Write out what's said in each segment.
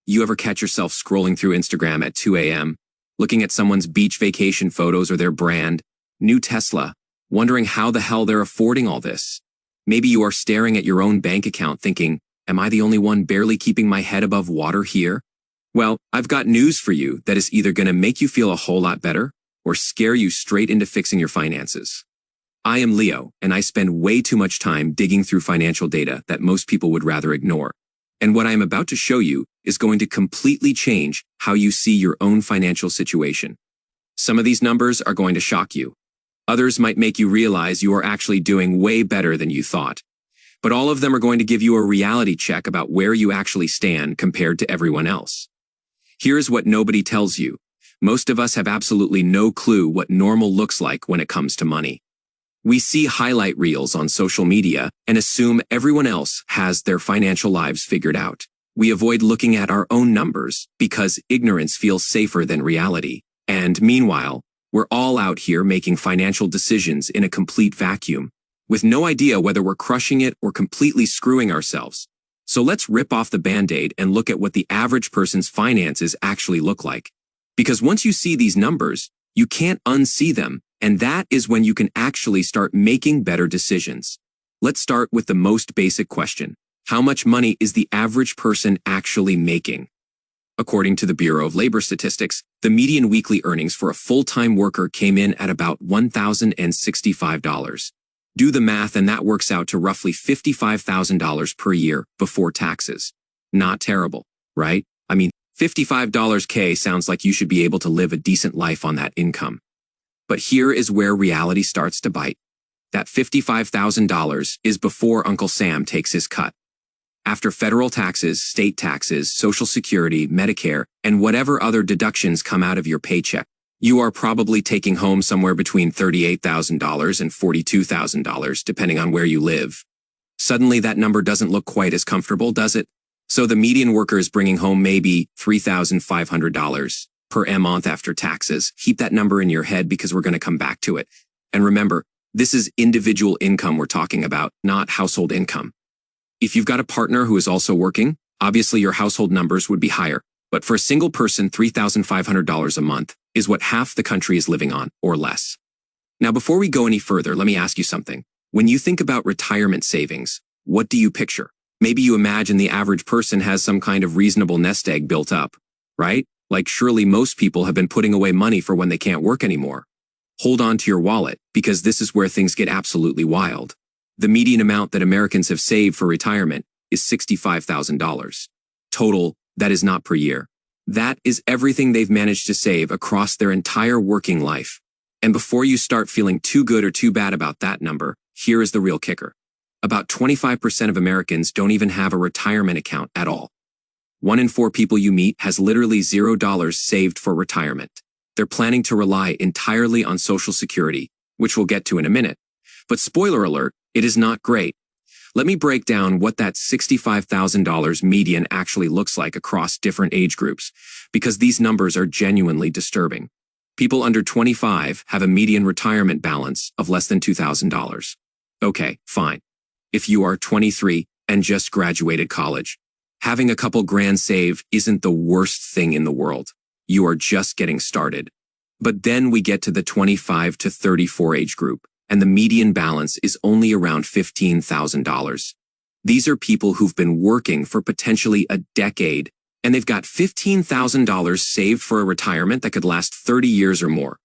You ever catch yourself scrolling through Instagram at 2 a.m., looking at someone's beach vacation photos or their brand, new Tesla, wondering how the hell they're affording all this? Maybe you are staring at your own bank account thinking, am I the only one barely keeping my head above water here? Well, I've got news for you that is either going to make you feel a whole lot better or scare you straight into fixing your finances. I am Leo, and I spend way too much time digging through financial data that most people would rather ignore. And what I am about to show you is going to completely change how you see your own financial situation. Some of these numbers are going to shock you. Others might make you realize you are actually doing way better than you thought. But all of them are going to give you a reality check about where you actually stand compared to everyone else. Here's what nobody tells you. Most of us have absolutely no clue what normal looks like when it comes to money. We see highlight reels on social media and assume everyone else has their financial lives figured out. We avoid looking at our own numbers because ignorance feels safer than reality. And meanwhile, we're all out here making financial decisions in a complete vacuum, with no idea whether we're crushing it or completely screwing ourselves. So let's rip off the Band-Aid and look at what the average person's finances actually look like. Because once you see these numbers, you can't unsee them, and that is when you can actually start making better decisions. Let's start with the most basic question. How much money is the average person actually making? According to the Bureau of Labor Statistics, the median weekly earnings for a full-time worker came in at about $1,065. Do the math and that works out to roughly $55,000 per year before taxes. Not terrible, right? I mean, $55K sounds like you should be able to live a decent life on that income. But here is where reality starts to bite. That $55,000 is before Uncle Sam takes his cut. After federal taxes, state taxes, Social Security, Medicare, and whatever other deductions come out of your paycheck, you are probably taking home somewhere between $38,000 and $42,000, depending on where you live. Suddenly, that number doesn't look quite as comfortable, does it? So the median worker is bringing home maybe $3,500 per month after taxes. Keep that number in your head because we're going to come back to it. And remember, this is individual income we're talking about, not household income. If you've got a partner who is also working, obviously your household numbers would be higher. But for a single person, $3,500 a month is what half the country is living on, or less. Now, before we go any further, let me ask you something. When you think about retirement savings, what do you picture? Maybe you imagine the average person has some kind of reasonable nest egg built up, right? Like surely most people have been putting away money for when they can't work anymore. Hold on to your wallet, because this is where things get absolutely wild. The median amount that Americans have saved for retirement is $65,000. Total, that is not per year. That is everything they've managed to save across their entire working life. And before you start feeling too good or too bad about that number, here is the real kicker. About 25% of Americans don't even have a retirement account at all. 1 in 4 people you meet has literally $0 saved for retirement. They're planning to rely entirely on Social Security, which we'll get to in a minute. But spoiler alert, it is not great. Let me break down what that $65,000 median actually looks like across different age groups, because these numbers are genuinely disturbing. People under 25 have a median retirement balance of less than $2,000. Okay, fine. If you are 23 and just graduated college, having a couple grand saved isn't the worst thing in the world. You are just getting started. But then we get to the 25 to 34 age group, and the median balance is only around $15,000. These are people who've been working for potentially a decade, and they've got $15,000 saved for a retirement that could last 30 years or more.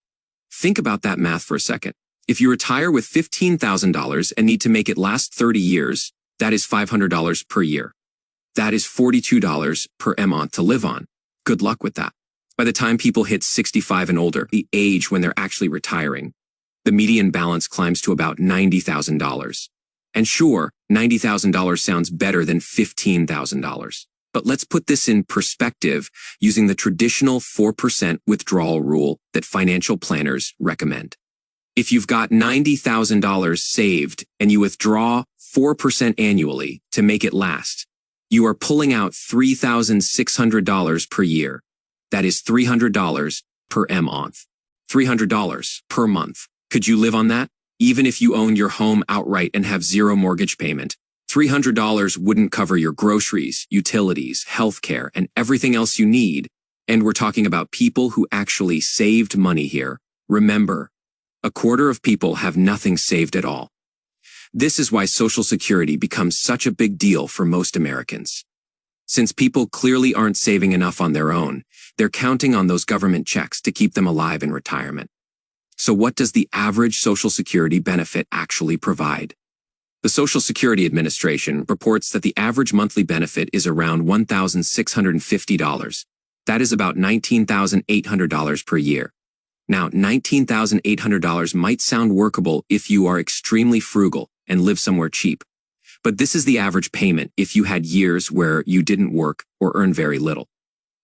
Think about that math for a second. If you retire with $15,000 and need to make it last 30 years, that is $500 per year. That is $42 per month to live on. Good luck with that. By the time people hit 65 and older, the age when they're actually retiring, the median balance climbs to about $90,000. And sure, $90,000 sounds better than $15,000. But let's put this in perspective using the traditional 4% withdrawal rule that financial planners recommend. If you've got $90,000 saved and you withdraw 4% annually to make it last, you are pulling out $3,600 per year. That is $300 per month. $300 per month. Could you live on that? Even if you own your home outright and have zero mortgage payment, $300 wouldn't cover your groceries, utilities, healthcare, and everything else you need. And we're talking about people who actually saved money here. Remember, a quarter of people have nothing saved at all. This is why Social Security becomes such a big deal for most Americans. Since people clearly aren't saving enough on their own, they're counting on those government checks to keep them alive in retirement. So what does the average Social Security benefit actually provide? The Social Security Administration reports that the average monthly benefit is around $1,650. That is about $19,800 per year. Now, $19,800 might sound workable if you are extremely frugal and live somewhere cheap. But this is the average payment if you had years where you didn't work or earn very little.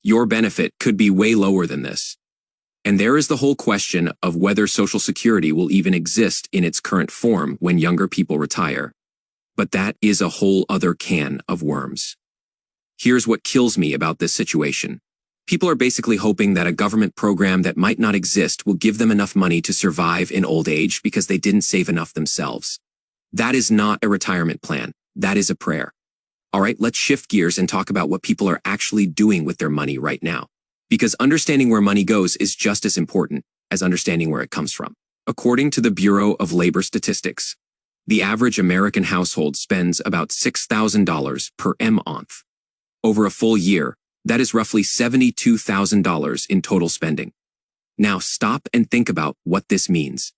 Your benefit could be way lower than this. And there is the whole question of whether Social Security will even exist in its current form when younger people retire. But that is a whole other can of worms. Here's what kills me about this situation. People are basically hoping that a government program that might not exist will give them enough money to survive in old age because they didn't save enough themselves. That is not a retirement plan. That is a prayer. All right, let's shift gears and talk about what people are actually doing with their money right now. Because understanding where money goes is just as important as understanding where it comes from. According to the Bureau of Labor Statistics, the average American household spends about $6,000 per month. Over a full year, that is roughly $72,000 in total spending. Now stop and think about what this means.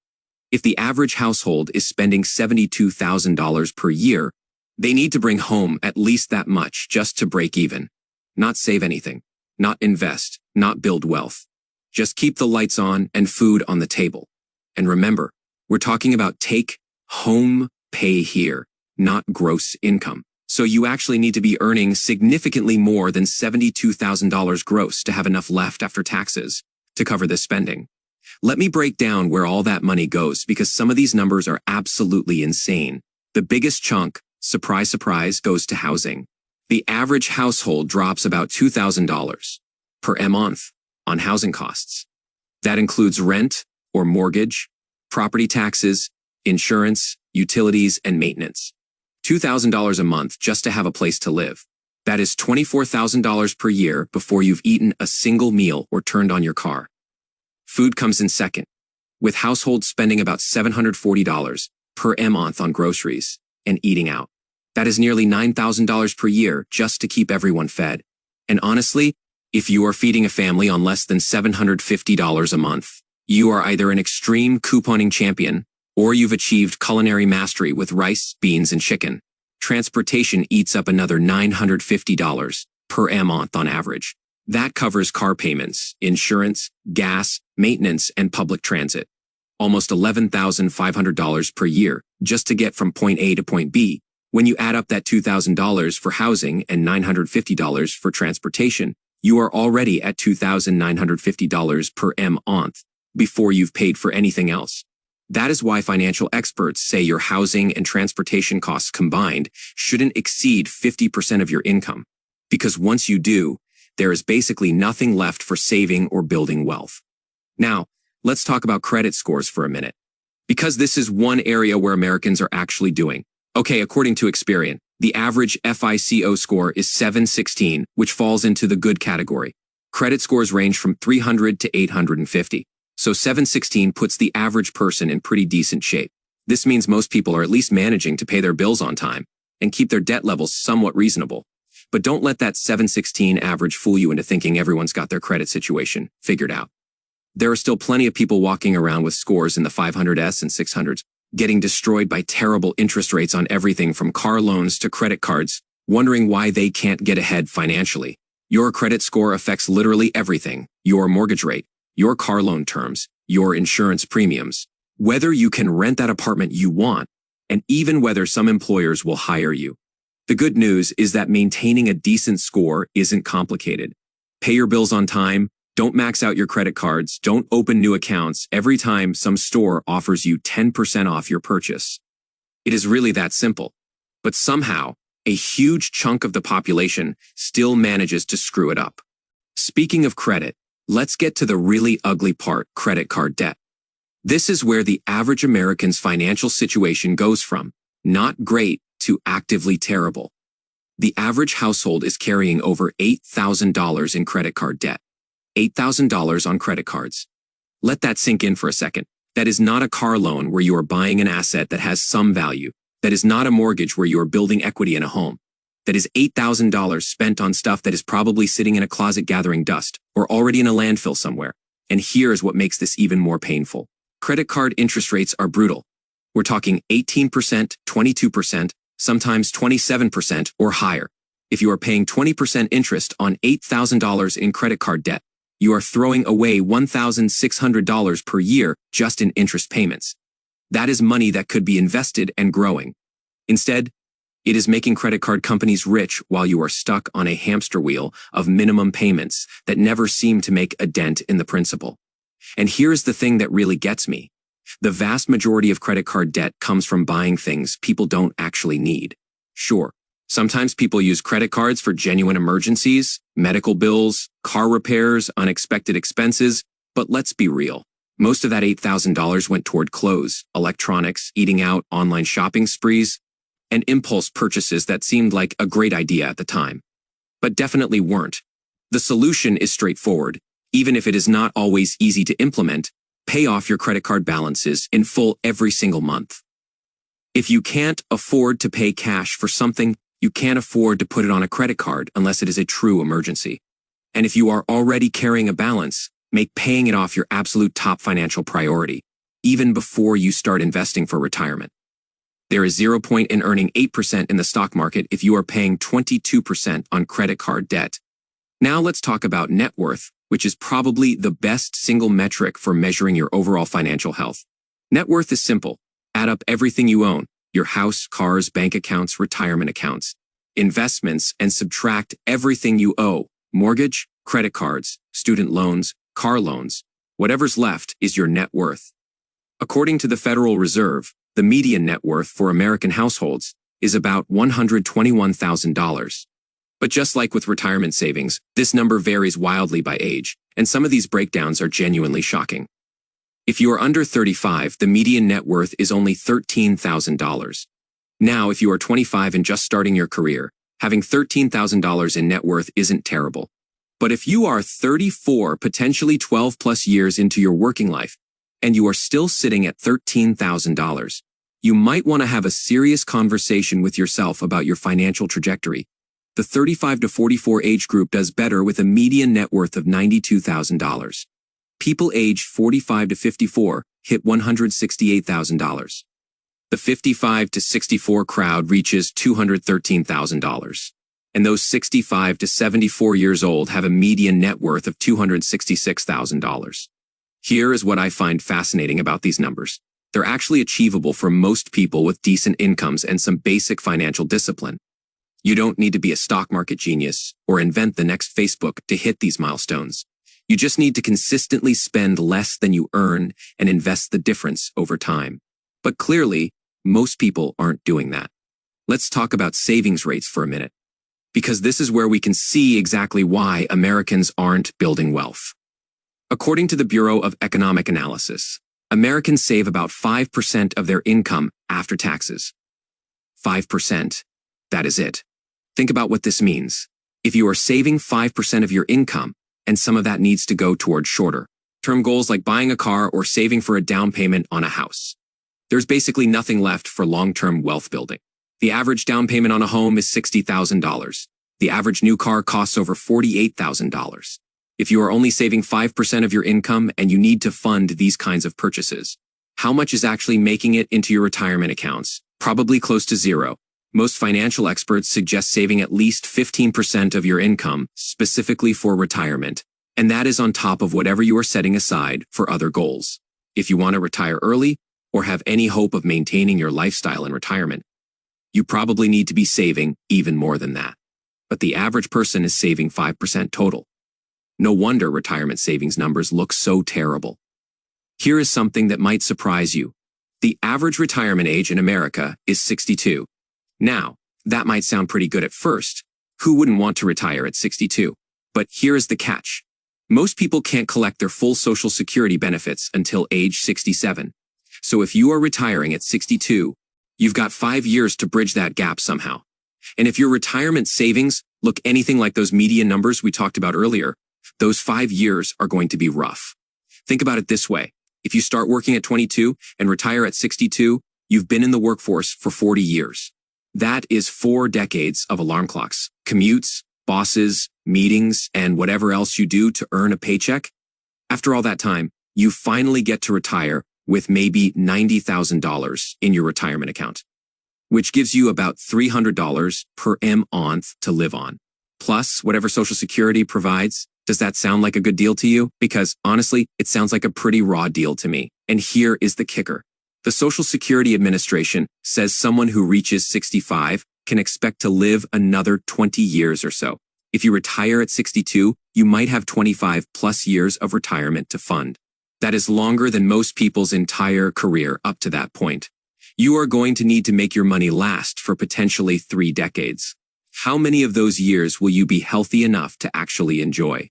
If the average household is spending $72,000 per year, they need to bring home at least that much just to break even. Not save anything, not invest, not build wealth. Just keep the lights on and food on the table. And remember, we're talking about take-home pay here, not gross income. So you actually need to be earning significantly more than $72,000 gross to have enough left after taxes to cover this spending. Let me break down where all that money goes because some of these numbers are absolutely insane. The biggest chunk, surprise, surprise, goes to housing. The average household drops about $2,000 per month on housing costs. That includes rent or mortgage, property taxes, insurance, utilities, and maintenance. $2,000 a month just to have a place to live. That is $24,000 per year before you've eaten a single meal or turned on your car. Food comes in second, with households spending about $740 per month on groceries and eating out. That is nearly $9,000 per year just to keep everyone fed. And honestly, if you are feeding a family on less than $750 a month, you are either an extreme couponing champion or you've achieved culinary mastery with rice, beans, and chicken. Transportation eats up another $950 per month on average. That covers car payments, insurance, gas, maintenance, and public transit. Almost $11,500 per year just to get from point A to point B. When you add up that $2,000 for housing and $950 for transportation, you are already at $2,950 per month before you've paid for anything else. That is why financial experts say your housing and transportation costs combined shouldn't exceed 50% of your income. Because once you do, there is basically nothing left for saving or building wealth. Now, let's talk about credit scores for a minute. Because this is one area where Americans are actually doing. Okay, according to Experian, the average FICO score is 716, which falls into the good category. Credit scores range from 300 to 850. So 716 puts the average person in pretty decent shape. This means most people are at least managing to pay their bills on time and keep their debt levels somewhat reasonable. But don't let that 716 average fool you into thinking everyone's got their credit situation figured out. There are still plenty of people walking around with scores in the 500s and 600s, getting destroyed by terrible interest rates on everything from car loans to credit cards, wondering why they can't get ahead financially. Your credit score affects literally everything: your mortgage rate, your car loan terms, your insurance premiums, whether you can rent that apartment you want, and even whether some employers will hire you. The good news is that maintaining a decent score isn't complicated. Pay your bills on time, don't max out your credit cards, don't open new accounts every time some store offers you 10% off your purchase. It is really that simple. But somehow, a huge chunk of the population still manages to screw it up. Speaking of credit, let's get to the really ugly part: credit card debt. This is where the average American's financial situation goes from not great to actively terrible. The average household is carrying over $8,000 in credit card debt. $8,000 on credit cards. Let that sink in for a second. That is not a car loan where you are buying an asset that has some value. That is not a mortgage where you are building equity in a home. That is $8,000 spent on stuff that is probably sitting in a closet gathering dust or already in a landfill somewhere. And here is what makes this even more painful. Credit card interest rates are brutal. We're talking 18%, 22%, sometimes 27% or higher. If you are paying 20% interest on $8,000 in credit card debt, you are throwing away $1,600 per year just in interest payments. That is money that could be invested and growing. Instead, it is making credit card companies rich while you are stuck on a hamster wheel of minimum payments that never seem to make a dent in the principal. And here's the thing that really gets me. The vast majority of credit card debt comes from buying things people don't actually need. Sure, sometimes people use credit cards for genuine emergencies, medical bills, car repairs, unexpected expenses, but let's be real. Most of that $8,000 went toward clothes, electronics, eating out, online shopping sprees, and impulse purchases that seemed like a great idea at the time, but definitely weren't. The solution is straightforward. Even if it is not always easy to implement, pay off your credit card balances in full every single month. If you can't afford to pay cash for something, you can't afford to put it on a credit card unless it is a true emergency. And if you are already carrying a balance, make paying it off your absolute top financial priority, even before you start investing for retirement. There is 0 point in earning 8% in the stock market if you are paying 22% on credit card debt. Now let's talk about net worth, which is probably the best single metric for measuring your overall financial health. Net worth is simple. Add up everything you own, your house, cars, bank accounts, retirement accounts, investments, and subtract everything you owe, mortgage, credit cards, student loans, car loans. Whatever's left is your net worth. According to the Federal Reserve, the median net worth for American households is about $121,000. But just like with retirement savings, this number varies wildly by age, and some of these breakdowns are genuinely shocking. If you are under 35, the median net worth is only $13,000. Now, if you are 25 and just starting your career, having $13,000 in net worth isn't terrible. But if you are 34, potentially 12 plus years into your working life, and you are still sitting at $13,000, you might want to have a serious conversation with yourself about your financial trajectory. The 35 to 44 age group does better with a median net worth of $92,000. People aged 45 to 54 hit $168,000. The 55 to 64 crowd reaches $213,000. And those 65 to 74 years old have a median net worth of $266,000. Here is what I find fascinating about these numbers. They're actually achievable for most people with decent incomes and some basic financial discipline. You don't need to be a stock market genius or invent the next Facebook to hit these milestones. You just need to consistently spend less than you earn and invest the difference over time. But clearly, most people aren't doing that. Let's talk about savings rates for a minute, because this is where we can see exactly why Americans aren't building wealth. According to the Bureau of Economic Analysis, Americans save about 5% of their income after taxes. 5%. That is it. Think about what this means. If you are saving 5% of your income, and some of that needs to go toward shorter-term goals like buying a car or saving for a down payment on a house, there's basically nothing left for long-term wealth building. The average down payment on a home is $60,000. The average new car costs over $48,000. If you are only saving 5% of your income and you need to fund these kinds of purchases, how much is actually making it into your retirement accounts? Probably close to zero. Most financial experts suggest saving at least 15% of your income specifically for retirement, and that is on top of whatever you are setting aside for other goals. If you want to retire early or have any hope of maintaining your lifestyle in retirement, you probably need to be saving even more than that. But the average person is saving 5% total. No wonder retirement savings numbers look so terrible. Here is something that might surprise you. The average retirement age in America is 62. Now, that might sound pretty good at first. Who wouldn't want to retire at 62? But here is the catch. Most people can't collect their full Social Security benefits until age 67. So if you are retiring at 62, You've got 5 years to bridge that gap somehow. And if your retirement savings look anything like those median numbers we talked about earlier, those 5 years are going to be rough. Think about it this way. If you start working at 22 and retire at 62, you've been in the workforce for 40 years. That is 4 decades of alarm clocks, commutes, bosses, meetings, and whatever else you do to earn a paycheck. After all that time, you finally get to retire with maybe $90,000 in your retirement account, which gives you about $300 per month to live on, plus whatever Social Security provides. Does that sound like a good deal to you? Because honestly, it sounds like a pretty raw deal to me. And here is the kicker. The Social Security Administration says someone who reaches 65 can expect to live another 20 years or so. If you retire at 62, you might have 25 plus years of retirement to fund. That is longer than most people's entire career up to that point. You are going to need to make your money last for potentially 3 decades. How many of those years will you be healthy enough to actually enjoy?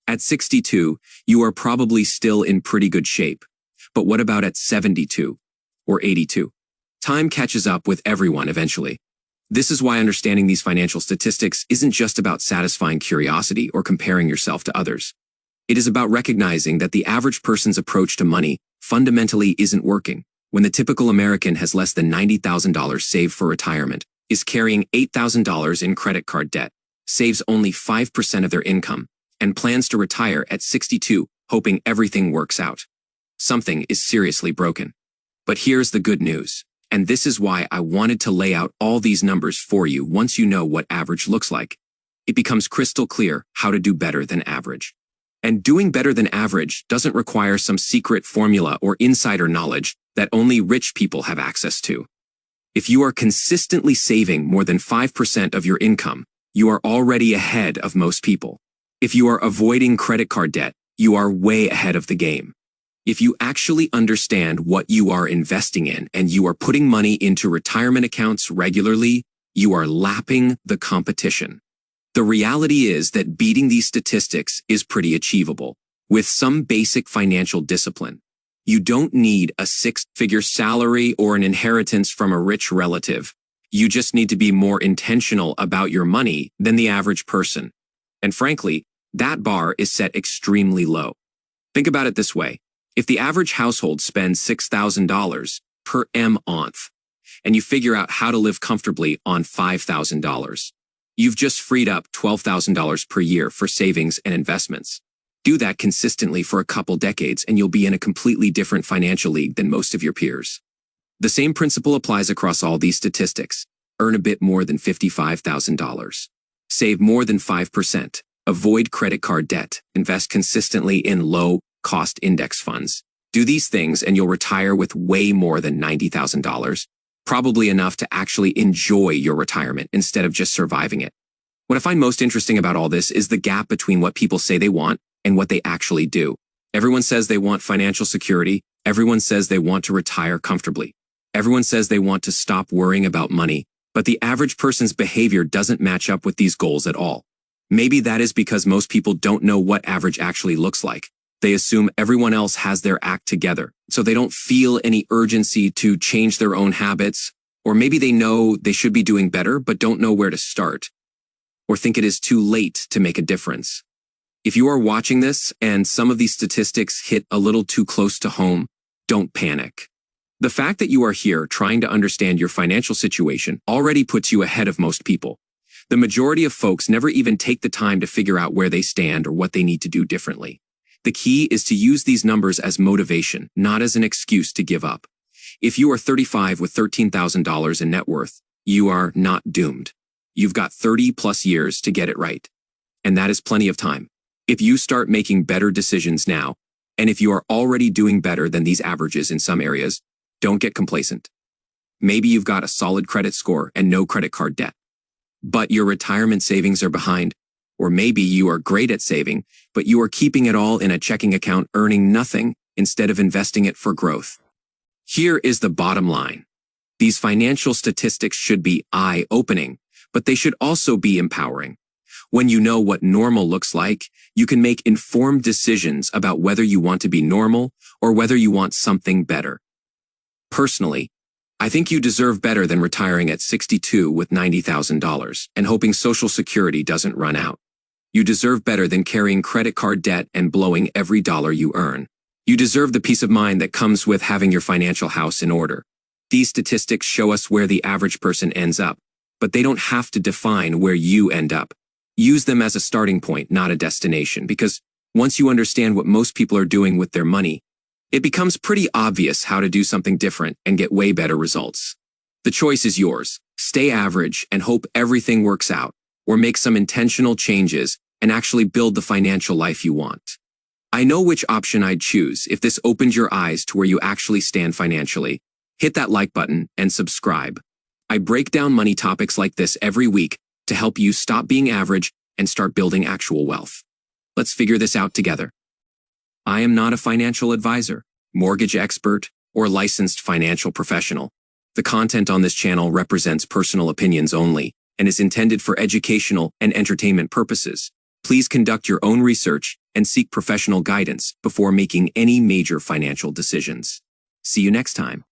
At 62, you are probably still in pretty good shape. But what about at 72 or 82? Time catches up with everyone eventually. This is why understanding these financial statistics isn't just about satisfying curiosity or comparing yourself to others. It is about recognizing that the average person's approach to money fundamentally isn't working. When the typical American has less than $90,000 saved for retirement, is carrying $8,000 in credit card debt, saves only 5% of their income, and plans to retire at 62, hoping everything works out. Something is seriously broken. But here's the good news. And this is why I wanted to lay out all these numbers for you. Once you know what average looks like, it becomes crystal clear how to do better than average. And doing better than average doesn't require some secret formula or insider knowledge that only rich people have access to. If you are consistently saving more than 5% of your income, you are already ahead of most people. If you are avoiding credit card debt, you are way ahead of the game. If you actually understand what you are investing in and you are putting money into retirement accounts regularly, you are lapping the competition. The reality is that beating these statistics is pretty achievable with some basic financial discipline. You don't need a 6-figure salary or an inheritance from a rich relative. You just need to be more intentional about your money than the average person. And frankly, that bar is set extremely low. Think about it this way. If the average household spends $6,000 per month, and you figure out how to live comfortably on $5,000, you've just freed up $12,000 per year for savings and investments. Do that consistently for a couple decades and you'll be in a completely different financial league than most of your peers. The same principle applies across all these statistics. Earn a bit more than $55,000. Save more than 5%. Avoid credit card debt. Invest consistently in low-cost index funds. Do these things and you'll retire with way more than $90,000. Probably enough to actually enjoy your retirement instead of just surviving it. What I find most interesting about all this is the gap between what people say they want and what they actually do. Everyone says they want financial security. Everyone says they want to retire comfortably. Everyone says they want to stop worrying about money, but the average person's behavior doesn't match up with these goals at all. Maybe that is because most people don't know what average actually looks like. They assume everyone else has their act together, so they don't feel any urgency to change their own habits, or maybe they know they should be doing better but don't know where to start, or think it is too late to make a difference. If you are watching this and some of these statistics hit a little too close to home, don't panic. The fact that you are here trying to understand your financial situation already puts you ahead of most people. The majority of folks never even take the time to figure out where they stand or what they need to do differently. The key is to use these numbers as motivation, not as an excuse to give up. If you are 35 with $13,000 in net worth, you are not doomed. You've got 30 plus years to get it right. And that is plenty of time. If you start making better decisions now, and if you are already doing better than these averages in some areas, don't get complacent. Maybe you've got a solid credit score and no credit card debt, but your retirement savings are behind. Or maybe you are great at saving, but you are keeping it all in a checking account earning nothing instead of investing it for growth. Here is the bottom line. These financial statistics should be eye-opening, but they should also be empowering. When you know what normal looks like, you can make informed decisions about whether you want to be normal or whether you want something better. Personally, I think you deserve better than retiring at 62 with $90,000 and hoping Social Security doesn't run out. You deserve better than carrying credit card debt and blowing every dollar you earn. You deserve the peace of mind that comes with having your financial house in order. These statistics show us where the average person ends up, but they don't have to define where you end up. Use them as a starting point, not a destination, because once you understand what most people are doing with their money, it becomes pretty obvious how to do something different and get way better results. The choice is yours. Stay average and hope everything works out, or make some intentional changes and actually build the financial life you want. I know which option I'd choose if this opened your eyes to where you actually stand financially. Hit that like button and subscribe. I break down money topics like this every week to help you stop being average and start building actual wealth. Let's figure this out together. I am not a financial advisor, mortgage expert, or licensed financial professional. The content on this channel represents personal opinions only and is intended for educational and entertainment purposes. Please conduct your own research and seek professional guidance before making any major financial decisions. See you next time.